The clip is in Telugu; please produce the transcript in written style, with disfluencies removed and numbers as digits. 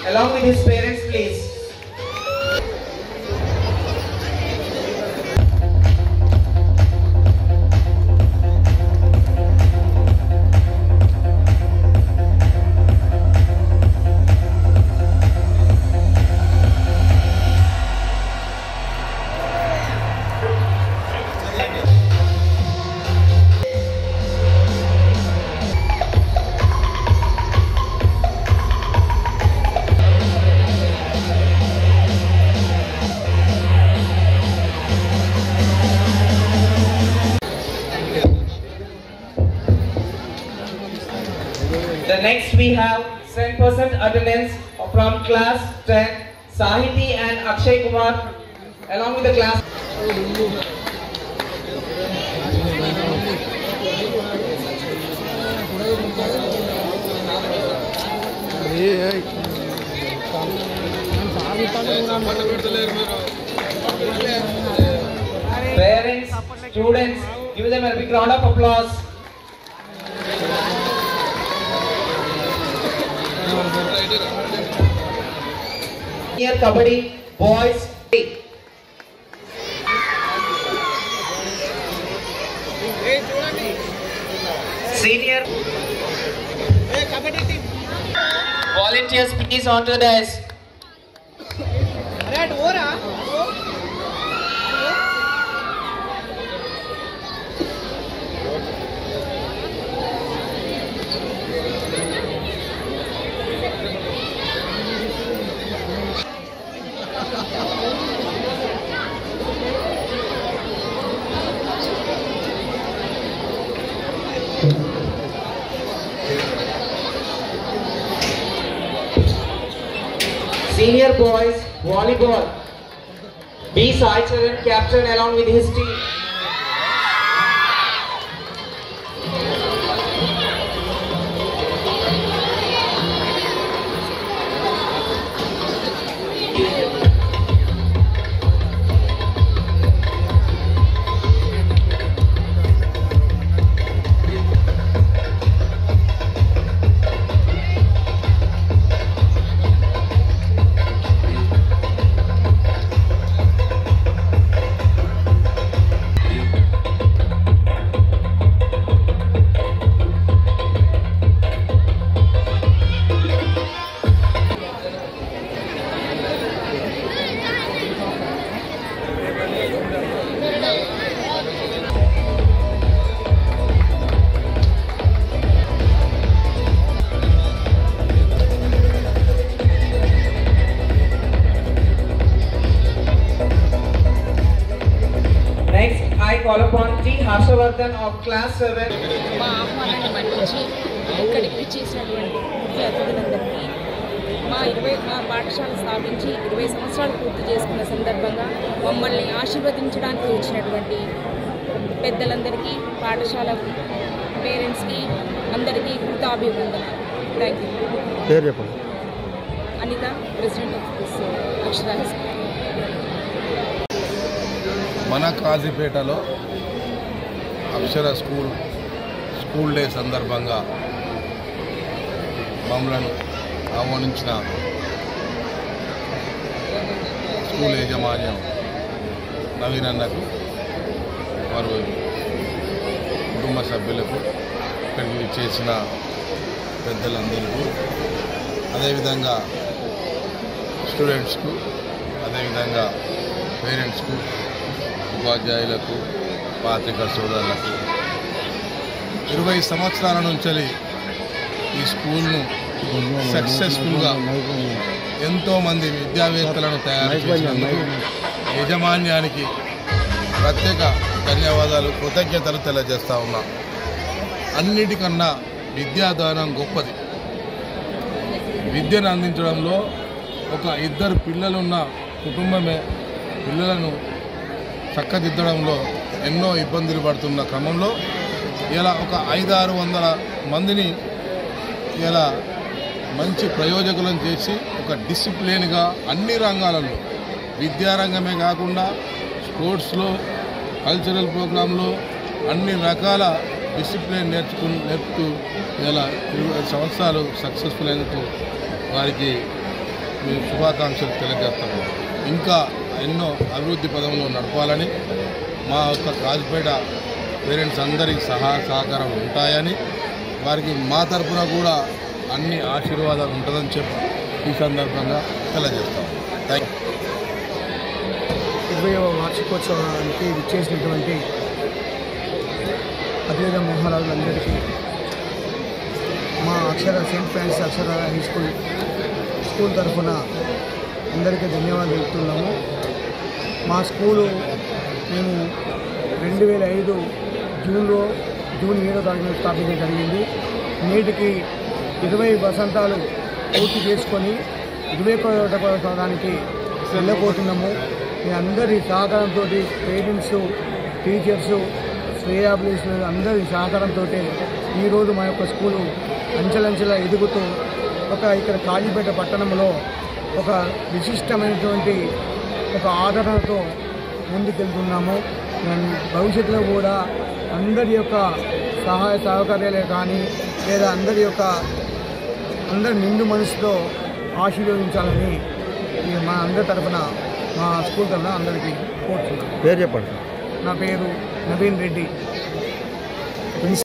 along with his parents, please. The next we have 100% attendance from class 10, Sahiti and Akshay Kumar, along with the class. Parents, students, give them a big round of applause. Senior Kabaddi Boys team. Senior Kabaddi team. Volunteers, please onto the desk. Senior boys volleyball. B. Sai Charan, captain along with his team. Call upon T. Harshavardhan of class 7. మా ఆహ్వానాన్ని మన్నించి ఇక్కడికి విచ్చేసినటువంటి ముఖ్య అతిథులందరికీ మా పాఠశాల స్థాపించి 20 సంవత్సరాలు పూర్తి చేసుకున్న సందర్భంగా మమ్మల్ని ఆశీర్వదించడానికి వచ్చినటువంటి పెద్దలందరికీ పాఠశాల పేరెంట్స్కి అందరికీ కృతజ్ఞతాభివందనాలు. Thank you. పేరు చెప్పండి. Anitha, president of this Akshara high school. మన కాజీపేటలో అక్షర స్కూల్ డే సందర్భంగా మమ్మలను ఆహ్వానించిన స్కూల్ యాజమాన్యం నవీన్ అన్నకు, వారు కుటుంబ సభ్యులకు, ఇక్కడికి చేసిన పెద్దలందరికీ, అదేవిధంగా స్టూడెంట్స్కు, అదేవిధంగా పేరెంట్స్కు, ఉపాధ్యాయులకు, పాత్రికా సోదరులకు 20 సంవత్సరాల నుంచి ఈ స్కూల్ను సక్సెస్ఫుల్గా ఎంతోమంది విద్యావేత్తలను తయారు చేసినందుకు యాజమాన్యానికి ప్రత్యేక ధన్యవాదాలు, కృతజ్ఞతలు తెలియజేస్తా ఉన్నా. అన్నిటికన్నా విద్యాదానం గొప్పది. విద్యను అందించడంలో ఒక ఇద్దరు పిల్లలున్న కుటుంబమే పిల్లలను చక్కదిద్దడంలో ఎన్నో ఇబ్బందులు పడుతున్న క్రమంలో ఇలా ఒక 500-600 మందిని ఇలా మంచి ప్రయోజకులను చేసి ఒక డిసిప్లిన్గా అన్ని రంగాలలో, విద్యారంగమే కాకుండా స్పోర్ట్స్లో, కల్చరల్ ప్రోగ్రాంలో అన్ని రకాల డిసిప్లిన్ నేర్పుతూ ఇలా 20 సంవత్సరాలు సక్సెస్ఫుల్ అయినందుకు వారికి మేము శుభాకాంక్షలు తెలియజేస్తాము. ఇంకా ఎన్నో అభివృద్ధి పదంలో నడపాలని మా యొక్క కాజుపేట పేరెంట్స్ అందరికీ సహకారం ఉంటాయని, వారికి మా తరఫున కూడా అన్ని ఆశీర్వాదాలు ఉంటుందని చెప్పి ఈ సందర్భంగా తెలియజేస్తాం. Thank you. 20వ వార్షికోత్సవానికి విచ్చేసినటువంటి అద్వైత మహారాజులందరికీ మా సెయింట్ ఫ్రాన్సిస్ అక్షర హై స్కూల్ తరఫున అందరికీ ధన్యవాదాలు చెప్తున్నాము. మా స్కూలు మేము 2005 జూన్ 7వ తారీఖున స్థాపించడం జరిగింది. నేటికి 20 వసంతాలు పూర్తి చేసుకొని 21వ సంవత్సరానికి వెళ్ళబోతున్నాము. మీ అందరి సహకారంతో, పేరెంట్స్, టీచర్స్, శ్రేయాభిలాషులు అందరి సహకారంతో ఈరోజు మా యొక్క స్కూలు అంచెలంచెలా ఎదుగుతూ ఇక్కడ కాజీపేట పట్టణంలో ఒక విశిష్టమైనటువంటి ఒక ఆదరణతో ముందుకెళ్తున్నాము. భవిష్యత్తులో కూడా అందరి యొక్క సహాయ సహకార్యాలే కానీ లేదా అందరి నిండు మనసుతో ఆశీర్వదించాలని మా అందరి తరఫున, మా స్కూల్ తరఫున అందరికీ కోరుతున్నాను. పేరు చెప్పండి. నా పేరు నవీన్ రెడ్డి.